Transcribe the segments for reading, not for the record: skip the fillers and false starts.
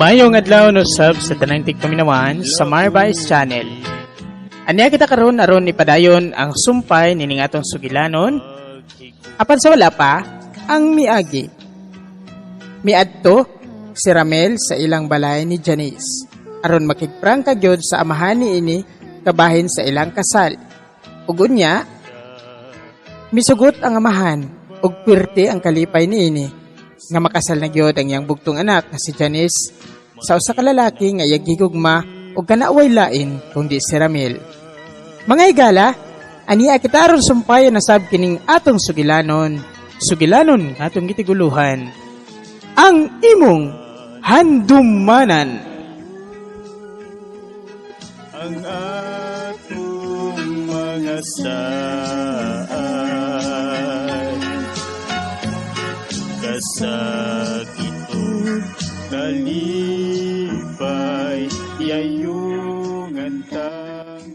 Mayong adlaw no sub sa tanang tigpaminawan sa Marvice Channel. Anya kita karon aron ipadayon ang sumpay nining atong sugilanon. Apan sa wala pa ang miagi. Miadto si Ramel sa ilang balay ni Janice aron makigprangka gyud sa amahan niini kabahin sa ilang kasal. Ug unya misugot ang amahan ug pirte ang kalipay niini nga makasal na gyud ang iyang bugtong anak na si Janice sa usa ka lalaki nga iyang gigugma ug kanaaway lain kundi si Ramel. Mga igala, ania kita aron sumpayan na sab kining atong sugilanon. Sugilanon nga atong gitiguluhan. Ang imong handumanan. Ang atong mga saan kasakitong kalipay yayong antang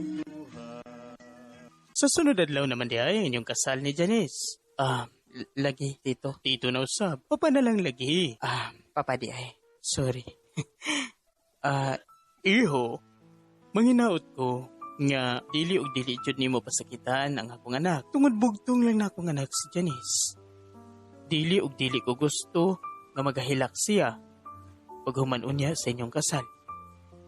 Sa sunod adlaw naman di ay inyong kasal ni Janice. Lagi, tito. Tito na usab. Papa na lang lagi. Papa di ay. Sorry. Iho, manginaot ko nga dili og dili jud nimo pasakitan ang akong anak. Tungod bugtong lang na akong anak si Janice. Dili og dili ko gusto nga magahilak siya pag humanon niya sa inyong kasal.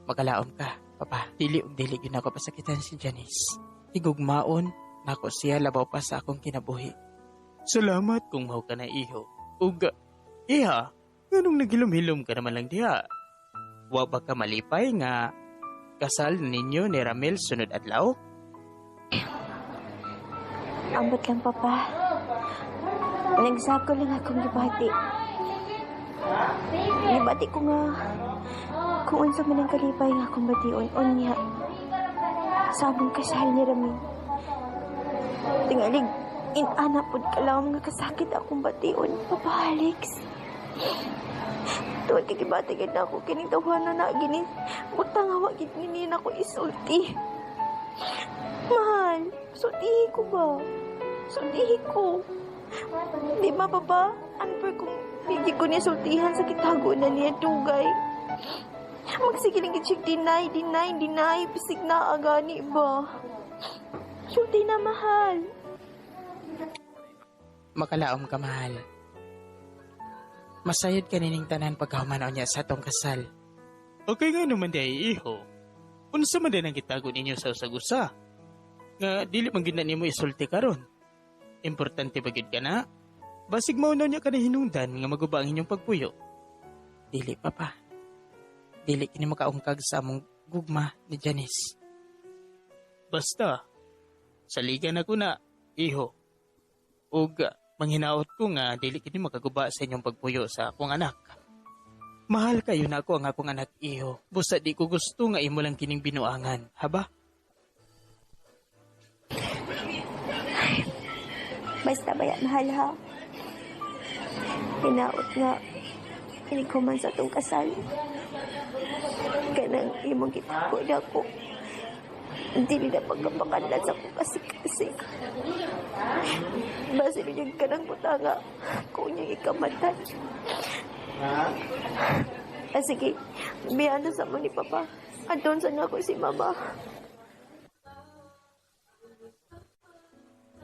Magalaom ka, papa. Dili og dili gyud ako pasakitan si Janice. Higugmaon nako siya labaw pa sa akong kinabuhi. Salamat kung mao ka na iho. Ug iha, nganong nagilom-hilom ka naman lang diha? Wa ba ka malipay nga kasal ninyo ni Ramel sunod adlaw? Ambot lang, Papa. Nagsako lang akong gibati. Gibati ko nga kung unsa man ang kalipay nga akong bation unya sa among kasal ni Ramil. Tingalig, inana pod ka lang nga kasakit akong bation, Papa Alex. Tuwag kagibati gid na ako kining tawhanan na gini. Butang hawa gid nini na ko isulti. Mahal, sultihi ko ba? Sultihi ko. Di ba, Papa? Unfair kung bigyan ko niya sultihan sa kitago na niya tugay. Magsigiling gid siya deny. Pisig na agani ba? Sulti na, mahal. Makalaom ka, mahal. Masayod ka nining tanan pagkahumanaw niya sa atong kasal. Okay nga naman di ay iho. Unsa man din ang kitago ninyo sa usag-usa? Nga dili man gid na nimo isulti karon. Importante ba gid ka na? Basig maunaw niya ka na hinungdan nga maguba ang inyong pagpuyo. Dili, papa. Dili kini makaungkag sa among gugma ni Janice. Basta, saligan ako na, iho. Ug manghinaot ko nga dili kini makaguba sa inyong pagpuyo sa akong anak. Mahal kayo na ako ang akong anak, iho. Busa di ko gusto nga imo lang kining binuangan, haba? Basta baya, mahal ha. Hinaot nga. Inikuman sa itong kasal. Kanang imong gitago na ko. Dili na pagkapakanlan sa kong kasik-kasik. Basta ninyong kanang butanga kung niyang ikamatay. Sige, biyano sa mo ni Papa. Andun sa nga ko si Mama.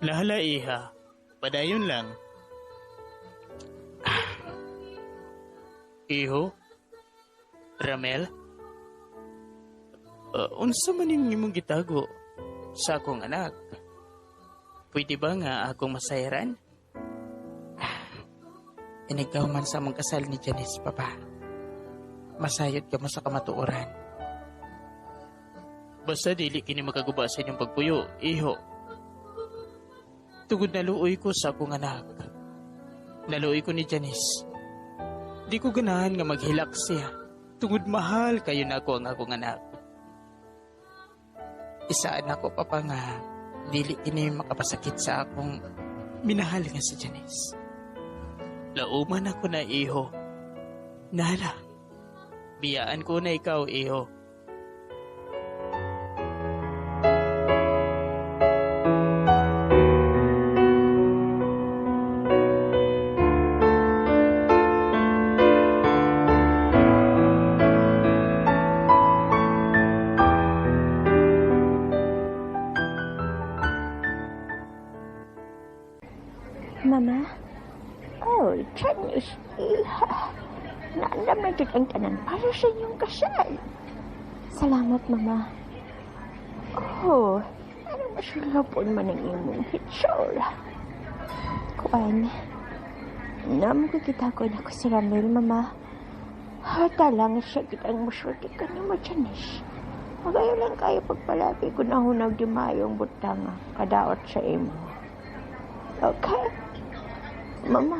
Lahala, iha. Padayon lang. Iho? Ramel? Unsa man yung imong gitago sa akong anak? Pwede ba nga akong masayaran? Inigaw man sa mong kasal ni Janice, papa. Masayod ka mo sa kamatuoran. Basta dili kini makaguba sa inyong pagpuyo, iho. Tugod naluoy ko sa akong anak. Naluoy ko ni Janice. Di ko ganahan nga maghilak siya. Tugod mahal kayo na ako ang akong anak. Isaan ako, papa, nga dili kini makapasakit sa akong minahal nga si Janice. Lauman ako na, iho. Nala, biyaan ko na ikaw, iho. Mama? Oh, Janice, iha. Naandam na dyan ang tanan para sa inyong kasal. Salamat, Mama. Oh, ano masulapon man ang imong hitsura? Kuan, namukikita ko na ko si Ramil, Mama. Hata lang siya kitang masulti ka ni mo, Janice. Magayon lang kayo pagpalabi kung nahunag di mayong butang kadaot sa imo. Okay? Mama.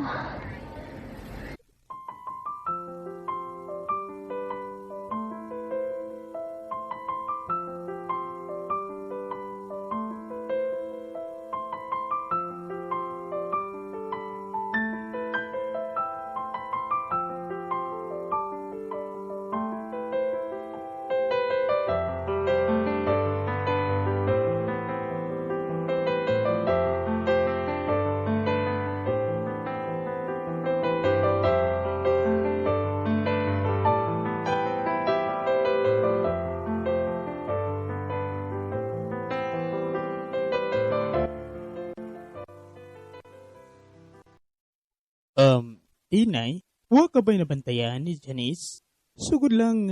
Inay, huwag ka ba'y nabantayan ni Janice? Sugod lang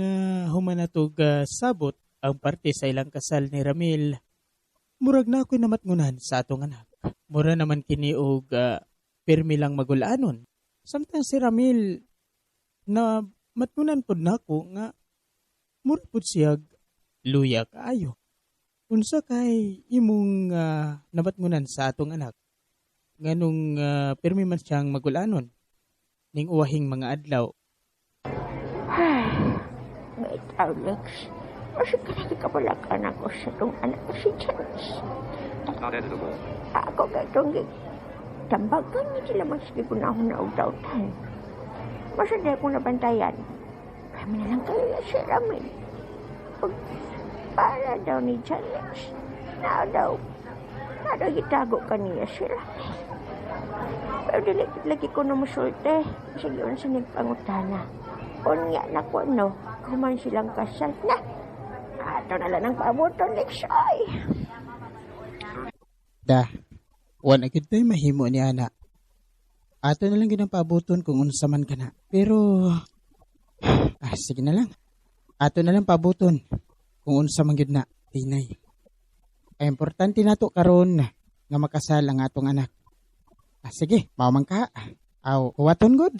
humanatog sabot ang parte sa ilang kasal ni Ramil. Murag na ako'y namatngunan sa atong anak. Mura naman kini og pirmi lang magulanon. Samtang si Ramil na matngunan pod nako nga mura pod siyag luya kaayo. Unsa kay imong namatngunan sa atong anak? Nganong pirmi man siyang magulanon ning uwahing mga adlaw. Ay, may Alex. Masig ka nakikabalakan ako sa itong anak ko si Janice. Ako gatong tambagan niya sila maski ko na ako na ugtautan. Masada akong nabantayan. Kami na lang kayo si Ramil. Para daw ni Janice. Na daw itago ka niya si Ramil. Pero lagi ko na musulte. Sige yun sa nagpangutana. Unya na ko no. Kuman silang kasal na. Ato na lang ang pabuton, Lexoy. Da, wan agad tayo mahimo ni Ana. Ato na lang ginang pabuton kung unsa man ka na. Pero, sige na lang. Ato na lang pabuton kung unsa man gyud na, tinay. Ay importante nato karon nga makasal ang atong anak. Sige, mao man ka. Aw, huwaton god.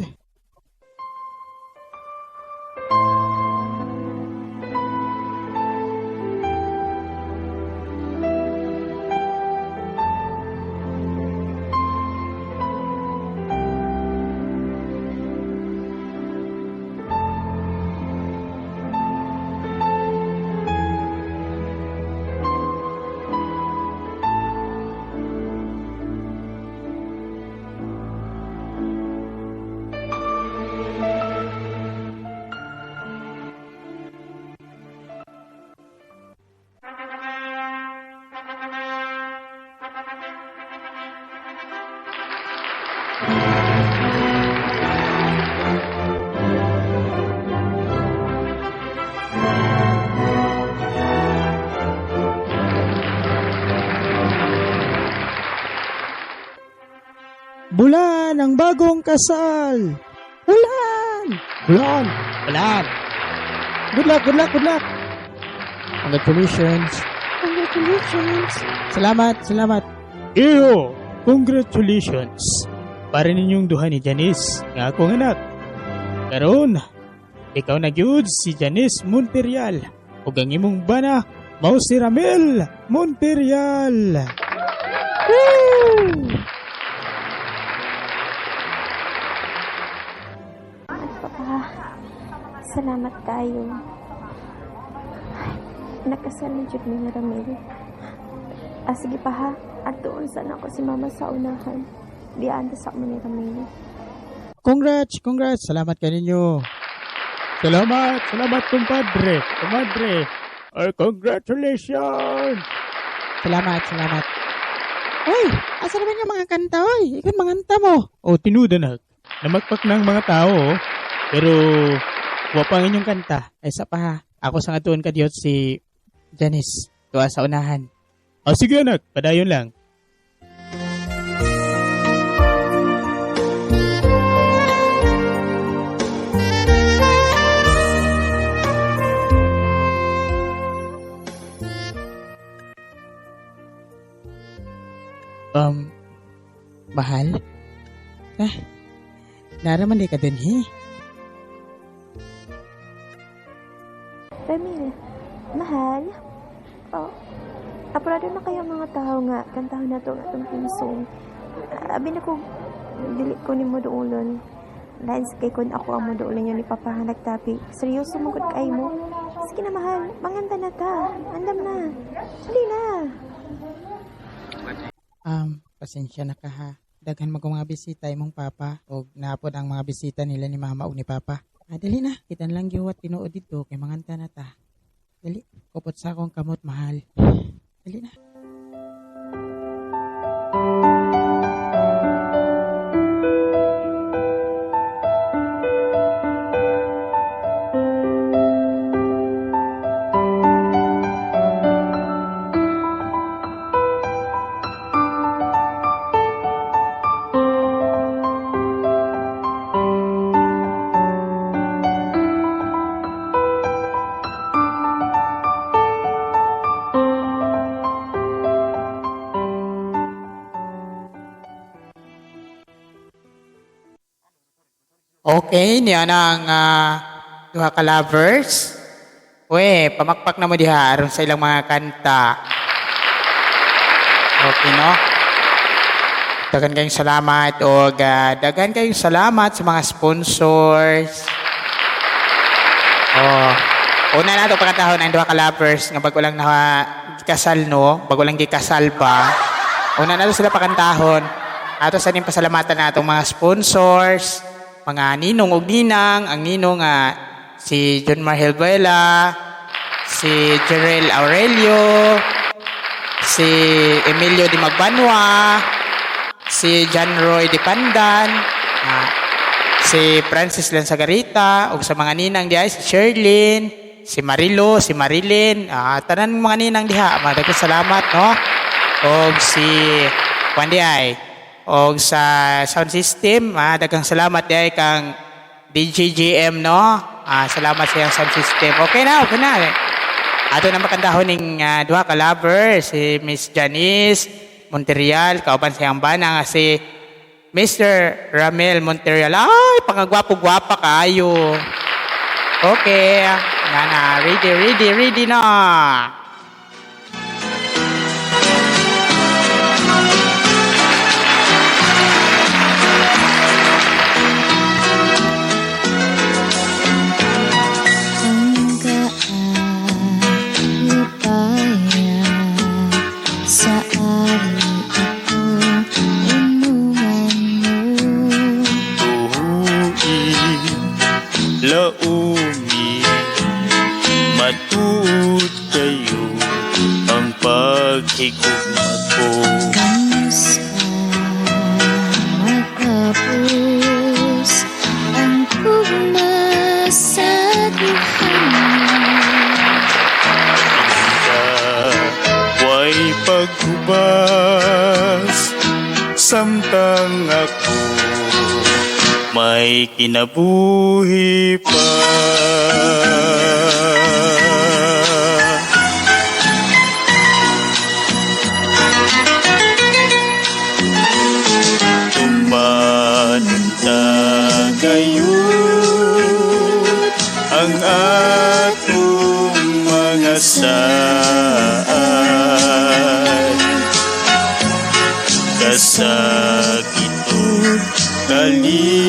Bulan ang bagong kasal. Bulan. Bulan. Bulan. Good luck, good luck, good luck. Congratulations. Congratulations. Salamat, salamat. Iyo, congratulations. Para ninyong duha ni Janice, nga akong anak. Karon, ikaw na gyud si Janice Monterial. Ug ang imong bana, mao si Ramil Monterial. Woo! Papa, salamat kayo. Nakasal na dyan ni Ramil. Sige pa ha, at doon sana ako si Mama sa unahan. Diyan sa mo ni Ramil. Congrats, congrats. Salamat ka ninyo. Salamat, salamat kumpadre. Kumadre. Ay, congratulations. Salamat, salamat. Uy, asa naman yung mga kanta, oy? Ikan manganta mo. Oh, tinuda na. Namagpak ng mga tao, pero wapang inyong kanta. Ay, sa pa ha. Ako sa ngatuon ka diyot si Janice. Tuwa sa unahan. Sige anak, padayon lang. Mahal? Naraman di ka din, Ramil, mahal? Oh, apurado na kayo mga tao nga, kantahon na to nga itong pinsong. Abi na ko, dili ko ni mo doolon. Lance kay kun ako ang mo doolon yun ni Papa nagtapi. Seryoso mo kay mo. Sige na mahal, manganda na ta. Andam na. Dali na. Pasensya na ka ha. Daghan mag mga bisita imong papa o napod ang mga bisita nila ni mama o ni papa. Dali na, kita lang giwat tinuod dito kay manganta na ta. Dali, kupot sa akong kamot mahal. Dali na. Okay, niya ang duha ka lovers. We, pamakpak na mo diha aron sa ilang mga kanta. Okay, no? Dagan kayong salamat o dagan kayong salamat sa mga sponsors. Una na ito pagkatahon ang duha ka lovers nga bago lang kasal, no? Bago lang gikasal pa. Una na ito sila pakantahon. Ato sa ning pasalamatan na itong mga sponsors, mga ninong ug ninang, ang ninong si John Mar Helbuela, si Jerel Aurelio, si Emilio Di Magbanwa, si John Roy Di Pandan, si Francis Lansagarita, ug sa mga ninang diay si Sherlyn, si Marilo, si Marilyn, tanan mga ninang diha, daghang salamat, no? Og si Juan diay. O sa sound system, daghang salamat diay kang DJ GM, no? Salamat sa iyang sound system. Okay na. Ato na makandahon ning duha ka lover, si Miss Janice Monterial, kauban sa iyang bana nga si Mr. Ramel Monterial. Ay, pangagwapo-gwapa kayo. Okay, ready na. Laumi, matuod kayo ang paghigugma ko. Kamusta matapos ang pugma sa Way paghubas, samtang ako may kinabuhi pa. Tumanunta kayo ang atong mga saan. Kasakitod kalipay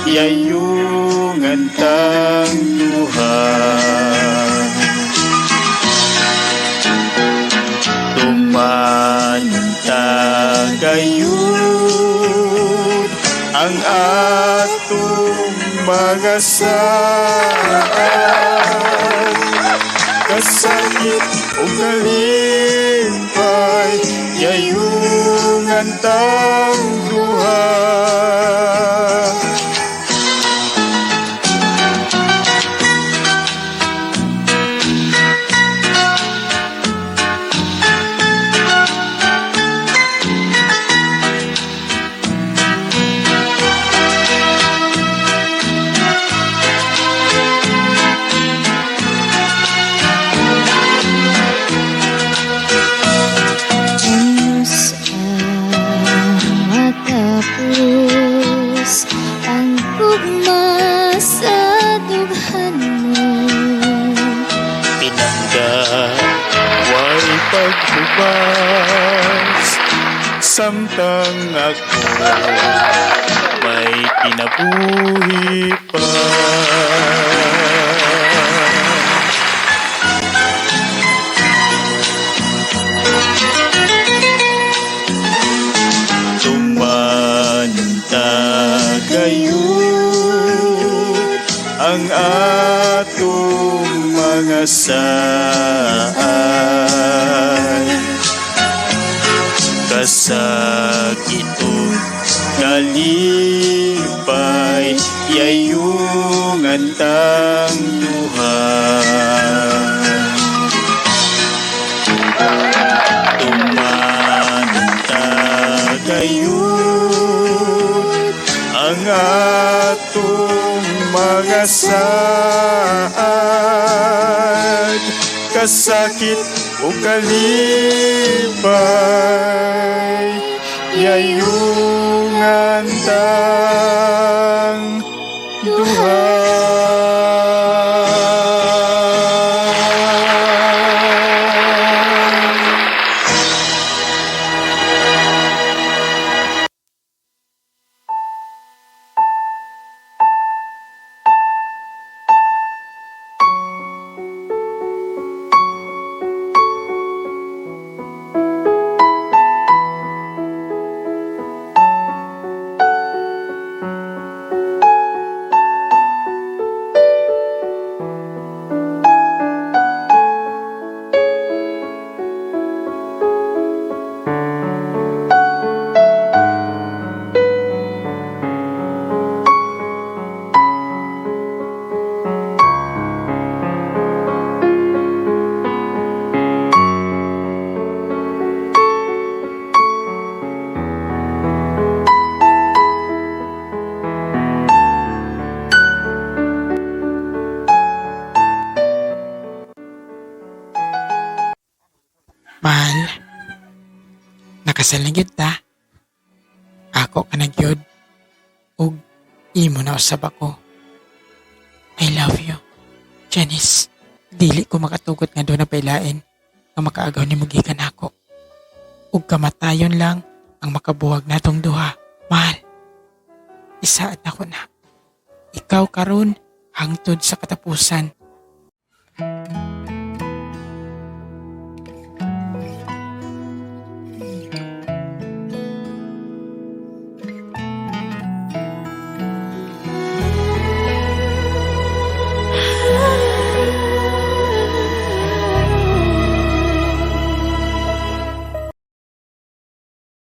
yayungan tang Tuhan. Tumanunta kayo ang atong mga saan. Kasakit o kalimpay yayungan tang duha. samtang ako may kinabuhi pa. Tumanta gayon ang atong mga saan, kasakit o kalipay yayong antang duha. Tumanta gayon ang atong mga saan, kasakit o kalipay yayong antang duha. Mahal, nakasal na gyud ta. Ako ka na gyud. Ug imo na usab ako. I love you, Janice. Dili ko makatugot nga doon na pailain nga makaagaw ni mugikan ako. Ug kamatayon lang ang makabuwag natong duha. Mahal, isaad ako na. Ikaw karon hangtod sa katapusan.